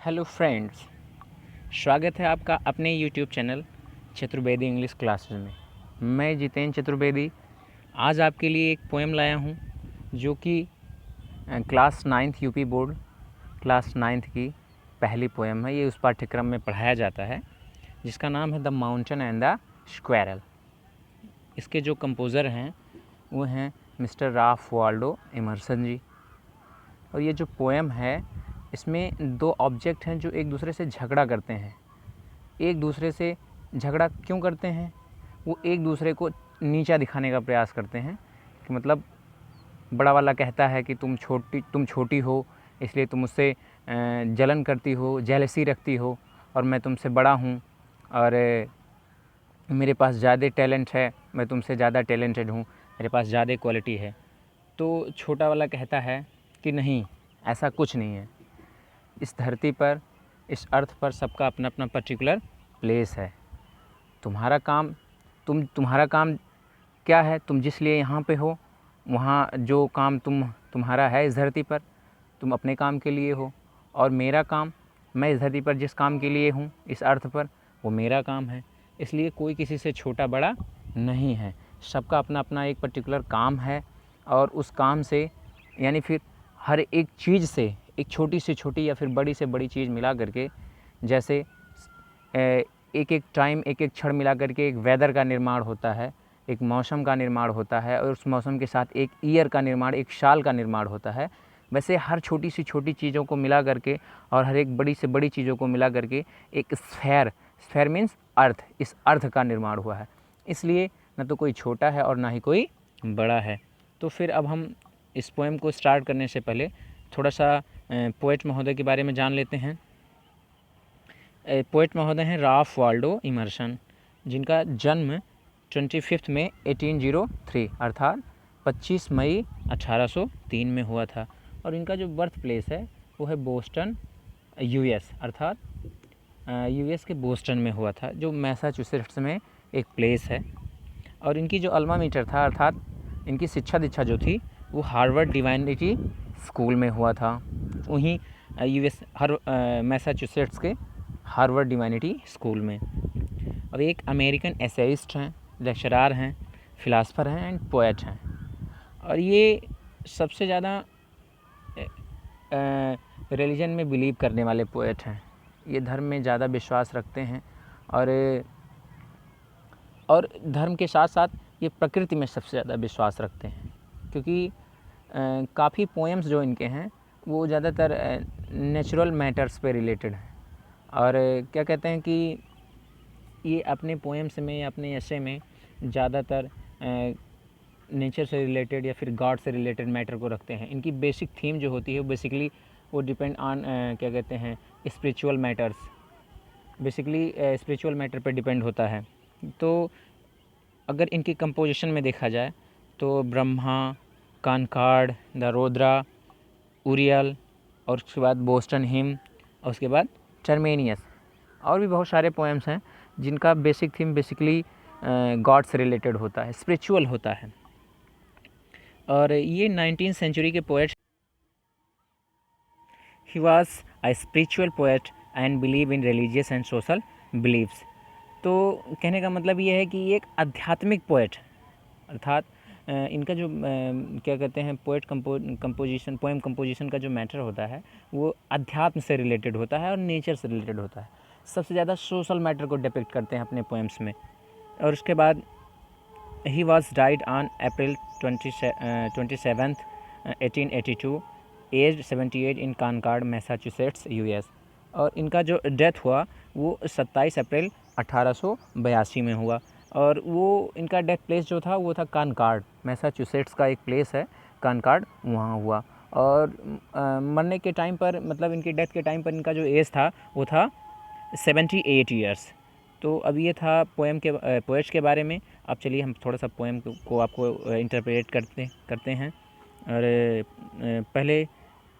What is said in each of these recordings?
Hello friends, स्वागत है आपका अपने YouTube channel Chaturvedi English classes में। मैं जितेंद्र चतुर्वेदी आज आपके लिए एक पोएम लाया हूँ जो कि class 9th UP board class 9th की पहली पोएम है। ये उस पाठ्यक्रम में पढ़ाया जाता है जिसका नाम है the mountain and the squirrel. इसके जो कंपोज़र हैं वो हैं मिस्टर राल्फ वाल्डो इमर्सन जी। और ये जो पोएम है इसमें दो ऑब्जेक्ट हैं जो एक दूसरे से झगड़ा करते हैं। एक दूसरे से झगड़ा क्यों करते हैं? वो एक दूसरे को नीचा दिखाने का प्रयास करते हैं कि मतलब बड़ा वाला कहता है कि तुम छोटी हो, इसलिए तुम मुझसे जलन करती हो, जेलसी रखती हो, और मैं तुमसे बड़ा हूँ और मेरे पास ज़्यादा टैलेंट है, मैं तुमसे ज़्यादा टैलेंटेड हूँ, मेरे पास ज़्यादा क्वालिटी है। तो छोटा वाला कहता है कि नहीं, ऐसा कुछ नहीं है। इस धरती पर, इस अर्थ पर सबका अपना अपना पर्टिकुलर प्लेस है। तुम्हारा काम क्या है? तुम जिस लिए यहाँ पे हो, वहाँ जो काम तुम्हारा है इस धरती पर, तुम अपने काम के लिए हो। और मेरा काम, मैं इस धरती पर जिस काम के लिए हूँ इस अर्थ पर, वो मेरा काम है। इसलिए कोई किसी से छोटा बड़ा नहीं है। सबका अपना अपना एक पर्टिकुलर काम है और उस काम से, यानी फिर हर एक चीज़ से, एक छोटी से छोटी या फिर बड़ी से बड़ी चीज़ मिला करके, जैसे एक एक टाइम, एक एक क्षण मिला करके एक वेदर का निर्माण होता है, एक मौसम का निर्माण होता है, और उस मौसम के साथ एक ईयर का निर्माण, एक साल का निर्माण होता है। वैसे हर छोटी सी छोटी चीज़ों को मिला करके और हर एक बड़ी से बड़ी चीज़ों को मिला करके एक स्फेयर मीन्स अर्थ, इस अर्थ का निर्माण हुआ है। इसलिए न तो कोई छोटा है और ना ही कोई बड़ा है। तो फिर अब हम इस पोएम को स्टार्ट करने से पहले थोड़ा सा पोएट महोदय के बारे में जान लेते हैं। पोएट महोदय हैं राल्फ वाल्डो इमर्सन, जिनका जन्म 25 मई 1803 अर्थात 25 मई 1803 में हुआ था। और इनका जो बर्थ प्लेस है वो है बोस्टन, यूएस, अर्थात यूएस के बोस्टन में हुआ था, जो मैसाचुसेट्स में एक प्लेस है। और इनकी जो अल्मा मीटर था, अर्थात इनकी शिक्षा दीक्षा जो थी, वो हार्वर्ड डिवाइनिटी स्कूल में हुआ था। वहीं यूएस मैसाचुसेट्स के हार्वर्ड डिवाइनिटी स्कूल में। और एक अमेरिकन एसेइस्ट हैं, लेक्चरार हैं, फिलासफर हैं एंड पोएट हैं। और ये सबसे ज़्यादा रिलीजन में बिलीव करने वाले पोएट हैं। ये धर्म में ज़्यादा विश्वास रखते हैं और धर्म के साथ साथ ये प्रकृति में सबसे ज़्यादा विश्वास रखते हैं, क्योंकि काफ़ी पोएम्स जो इनके हैं वो ज़्यादातर नेचुरल मैटर्स पे रिलेटेड हैं। और क्या कहते हैं कि ये अपने पोएम्स में, अपने एसे में ज़्यादातर नेचर से रिलेटेड या फिर गॉड से रिलेटेड मैटर को रखते हैं। इनकी बेसिक थीम जो होती है वो बेसिकली वो डिपेंड ऑन क्या कहते हैं spiritual matters, basically spiritual matter पे डिपेंड होता है। तो अगर इनकी कंपोजिशन में देखा जाए तो ब्रह्मा, कॉनकॉर्ड, द रोद्रा, उरियल, और उसके बाद बोस्टन हिम, और उसके बाद टर्मेनियस, और भी बहुत सारे पोएम्स हैं जिनका बेसिक थीम बेसिकली गॉड से रिलेटेड होता है, स्पिरिचुअल होता है। और ये 19th सेंचुरी के poet. He was a spiritual poet and believe in religious and social beliefs. तो कहने का मतलब ये है कि ये एक आध्यात्मिक पोएट, अर्थात इनका जो क्या कहते हैं पोएम कंपोजिशन का जो मैटर होता है वो अध्यात्म से रिलेटेड होता है और नेचर से रिलेटेड होता है। सबसे ज़्यादा सोशल मैटर को डिपिक्ट करते हैं अपने पोएम्स में। और उसके बाद he was died on April 27, 1882, age 78 in Concord, Massachusetts, US. और इनका जो डेथ हुआ वो 27 अप्रैल 1882 में हुआ। और वो इनका डेथ प्लेस जो था वो था कॉनकॉर्ड, मैसाचुसेट्स का एक प्लेस है कॉनकॉर्ड, वहाँ हुआ। और मरने के टाइम पर, मतलब इनकी डेथ के टाइम पर इनका जो एज था वो था 78 ईयर्स। तो अब ये था पोएट्स के बारे में। अब चलिए हम थोड़ा सा पोएम को आपको इंटरप्रेट करते हैं। और पहले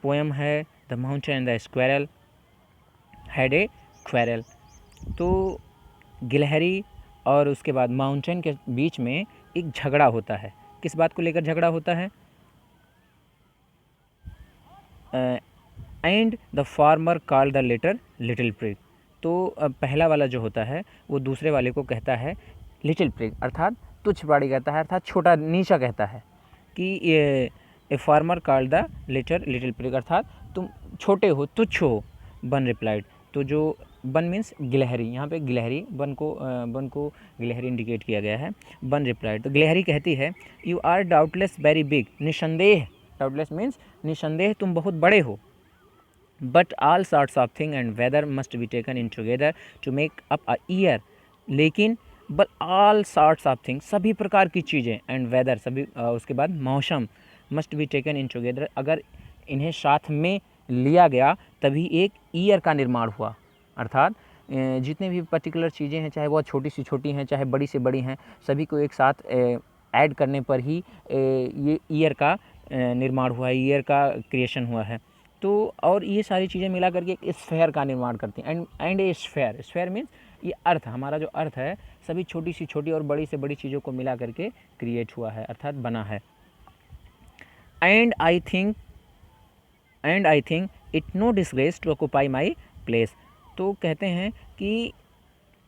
पोएम है the mountain and the squirrel had a quarrel. तो गिलहरी और उसके बाद माउंटेन के बीच में एक झगड़ा होता है। किस बात को लेकर झगड़ा होता है? And the farmer called the latter little prig. तो पहला वाला जो होता है वो दूसरे वाले को कहता है लिटिल प्रिग, अर्थात तुच्छ प्राणी कहता है, अर्थात छोटा नीचा कहता है कि ये a farmer called the latter little prig, अर्थात तुम छोटे हो, तुच्छ हो। बन रिप्लाइड, तो जो बन मीन्स गिलहरी, यहाँ पे गिलहरी, बन को गिलहरी इंडिकेट किया गया है। बन रिप्लाइड, तो गिलहरी कहती है you are doubtless very big, निसंदेह, डाउटलेस मीन्स निसंदेह तुम बहुत बड़े हो। But all sorts of thing and weather must be taken in together to make up a year, लेकिन but all sorts of thing, सभी प्रकार की चीज़ें, एंड वेदर, सभी उसके बाद मौसम, must be taken in together, अगर इन्हें साथ में लिया गया तभी एक ईयर का निर्माण हुआ। अर्थात जितने भी पर्टिकुलर चीज़ें हैं, चाहे वो छोटी से छोटी हैं चाहे बड़ी से बड़ी हैं, सभी को एक साथ ऐड करने पर ही ये ईयर का निर्माण हुआ है, ईयर का क्रिएशन हुआ है। तो और ये सारी चीज़ें मिला करके एक स्फेयर का निर्माण करती हैं। And A sphere, sphere means ये अर्थ, हमारा जो अर्थ है सभी छोटी से छोटी और बड़ी से बड़ी चीज़ों को मिला करके क्रिएट हुआ है, अर्थात बना है। And I think it no disgrace to occupy my place. तो कहते हैं कि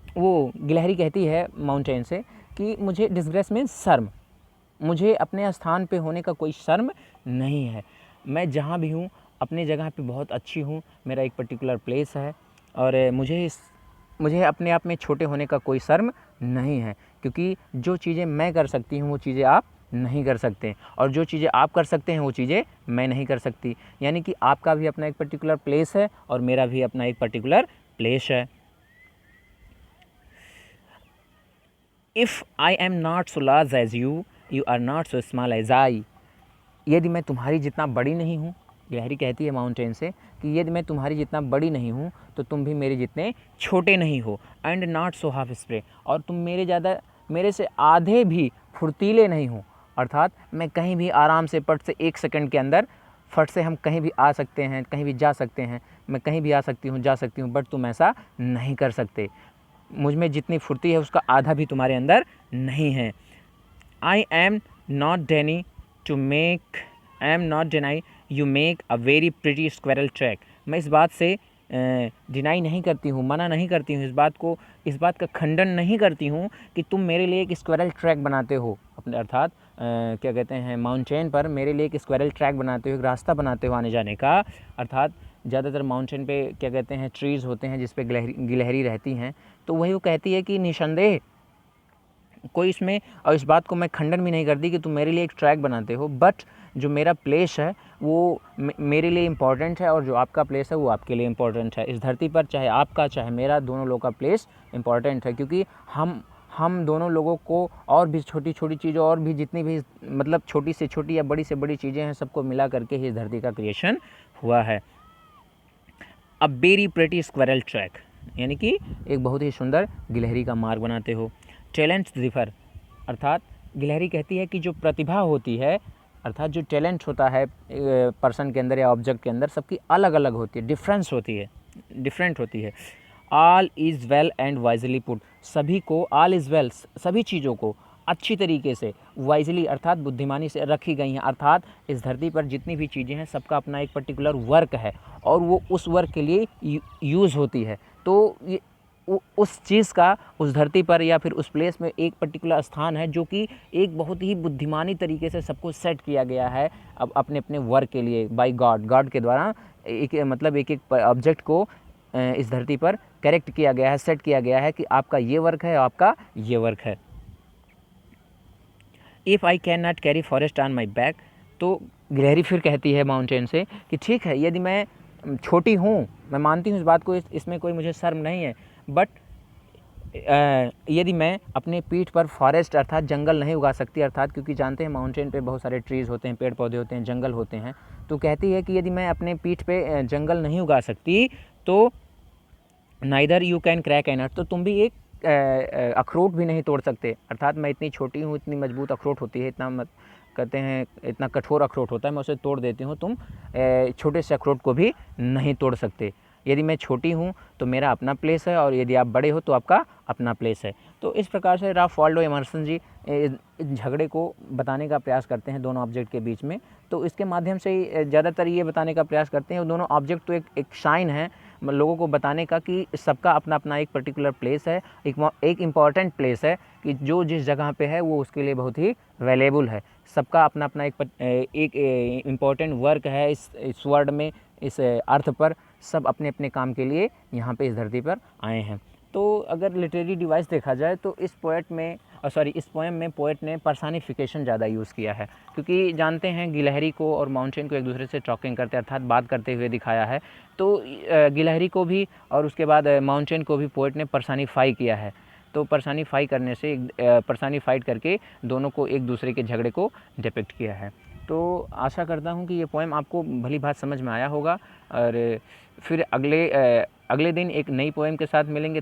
वो गिलहरी कहती है माउंटेन से कि मुझे डिसग्रेस मीन्स शर्म, मुझे अपने स्थान पे होने का कोई शर्म नहीं है। मैं जहाँ भी हूँ अपनी जगह पे बहुत अच्छी हूँ, मेरा एक पर्टिकुलर प्लेस है और मुझे अपने आप में छोटे होने का कोई शर्म नहीं है, क्योंकि जो चीज़ें मैं कर सकती हूँ वो चीज़ें आप नहीं कर सकते, और जो चीज़ें आप कर सकते हैं वो चीज़ें मैं नहीं कर सकती। यानी कि आपका भी अपना एक पर्टिकुलर प्लेस है और मेरा भी अपना एक पर्टिकुलर प्लेस है। If I am not so large as you, you are not so small as I. यदि मैं तुम्हारी जितना बड़ी नहीं हूँ, गिलहरी कहती है माउंटेन से कि यदि मैं तुम्हारी जितना बड़ी नहीं हूँ तो तुम भी मेरे जितने छोटे नहीं हो। And not so half spray, और तुम मेरे से आधे भी फुर्तीले नहीं हो। अर्थात मैं कहीं भी आराम से फट से 1 सेकंड के अंदर फट से हम कहीं भी आ सकते हैं, कहीं भी जा सकते हैं, मैं कहीं भी आ सकती हूँ, जा सकती हूँ, बट तुम ऐसा नहीं कर सकते। मुझ में जितनी फुर्ती है उसका आधा भी तुम्हारे अंदर नहीं है। I am not deny to make, I am not deny you make a very pretty squirrel track. मैं इस बात से डिनाई नहीं करती हूँ, मना नहीं करती हूँ, इस बात का खंडन नहीं करती हूँ कि तुम मेरे लिए एक स्क्वेरल ट्रैक बनाते हो अपने, अर्थात क्या कहते हैं, माउंटेन पर मेरे लिए एक स्क्वेरल ट्रैक बनाते हो, एक रास्ता बनाते हो आने जाने का। अर्थात ज़्यादातर माउंटेन पे क्या कहते हैं, ट्रीज़ होते हैं जिस पे गिलहरी रहती हैं, तो वही वो कहती है कि निसंदेह कोई इसमें, और इस बात को मैं खंडन भी नहीं करती कि तुम मेरे लिए एक ट्रैक बनाते हो, बट जो मेरा प्लेस है वो मेरे लिए इम्पॉर्टेंट है और जो आपका प्लेस है वो आपके लिए इम्पॉर्टेंट है। इस धरती पर चाहे आपका चाहे मेरा, दोनों लोगों का प्लेस इम्पॉर्टेंट है, क्योंकि हम दोनों लोगों को और भी छोटी छोटी चीज़ें, और भी जितनी भी मतलब छोटी से छोटी या बड़ी से बड़ी चीज़ें हैं, सबको मिला करके ही इस धरती का क्रिएशन हुआ है। A very pretty squirrel track, यानी कि एक बहुत ही सुंदर गिलहरी का मार्ग बनाते हो। टैलेंट्स डिफर, अर्थात गिलहरी कहती है कि जो प्रतिभा होती है, अर्थात जो टैलेंट होता है पर्सन के अंदर या ऑब्जेक्ट के अंदर, सबकी अलग अलग होती है, डिफरेंट होती है। All is well and wisely put, सभी को, ऑल इज़ वेल, सभी चीज़ों को अच्छी तरीके से, वाइजली अर्थात बुद्धिमानी से रखी गई हैं। अर्थात इस धरती पर जितनी भी चीज़ें हैं सबका अपना एक पर्टिकुलर वर्क है और वो उस वर्क के लिए यूज़ होती है। तो ये उस चीज़ का उस धरती पर या फिर उस प्लेस में एक पर्टिकुलर स्थान है जो कि एक बहुत ही बुद्धिमानी तरीके से सबको सेट किया गया है अब अपने अपने वर्क के लिए, बाय गॉड के द्वारा एक मतलब एक ऑब्जेक्ट को इस धरती पर करेक्ट किया गया है, सेट किया गया है कि आपका ये वर्क है, आपका ये वर्क है। If I can not carry forest on my back, तो गिलहरी फिर कहती है माउंटेन से कि ठीक है, यदि मैं छोटी हूँ, मैं मानती हूँ इस बात को, इसमें कोई मुझे शर्म नहीं है, बट यदि मैं अपने पीठ पर फॉरेस्ट अर्थात जंगल नहीं उगा सकती, अर्थात क्योंकि जानते हैं माउंटेन पे बहुत सारे ट्रीज़ होते हैं, पेड़ पौधे होते हैं, जंगल होते हैं, तो कहती है कि यदि मैं अपने पीठ पे जंगल नहीं उगा सकती तो neither you can crack an nut, तो तुम भी एक अखरोट भी नहीं तोड़ सकते। अर्थात मैं इतनी छोटी हूँ, इतनी मजबूत अखरोट होती है, इतना कहते हैं इतना कठोर अखरोट होता है, मैं उसे तोड़ देती हूँ, तुम छोटे से अखरोट को भी नहीं तोड़ सकते। यदि मैं छोटी हूँ तो मेरा अपना प्लेस है, और यदि आप बड़े हो तो आपका अपना प्लेस है। तो इस प्रकार से राल्फ वाल्डो एमर्सन जी झगड़े को बताने का प्रयास करते हैं दोनों ऑब्जेक्ट के बीच में। तो इसके माध्यम से ही ज़्यादातर ये बताने का प्रयास करते हैं, दोनों ऑब्जेक्ट तो एक साइन है लोगों को बताने का कि सबका अपना अपना एक पर्टिकुलर प्लेस है, एक इम्पॉर्टेंट प्लेस है कि जो जिस जगह पे है वो उसके लिए बहुत ही वैल्यूएबल है। सबका अपना अपना एक इम्पॉर्टेंट वर्क है इस वर्ल्ड में, इस अर्थ पर। सब अपने अपने काम के लिए यहाँ पे इस धरती पर आए हैं। तो अगर लिटरेरी डिवाइस देखा जाए तो इस पोएम में पोएट ने पर्सनिफिकेशन ज़्यादा यूज़ किया है, क्योंकि जानते हैं गिलहरी को और माउंटेन को एक दूसरे से टॉकिंग करते अर्थात बात करते हुए दिखाया है। तो गिलहरी को भी और उसके बाद माउंटेन को भी पोएट ने पर्सनिफाई किया है। तो पर्सनिफाई करने से पर्सनिफाइड करके दोनों को एक दूसरे के झगड़े को डिपिक्ट किया है। तो आशा करता हूँ कि ये पोएम आपको भली बात समझ में आया होगा, और फिर अगले दिन एक नई पोएम के साथ मिलेंगे।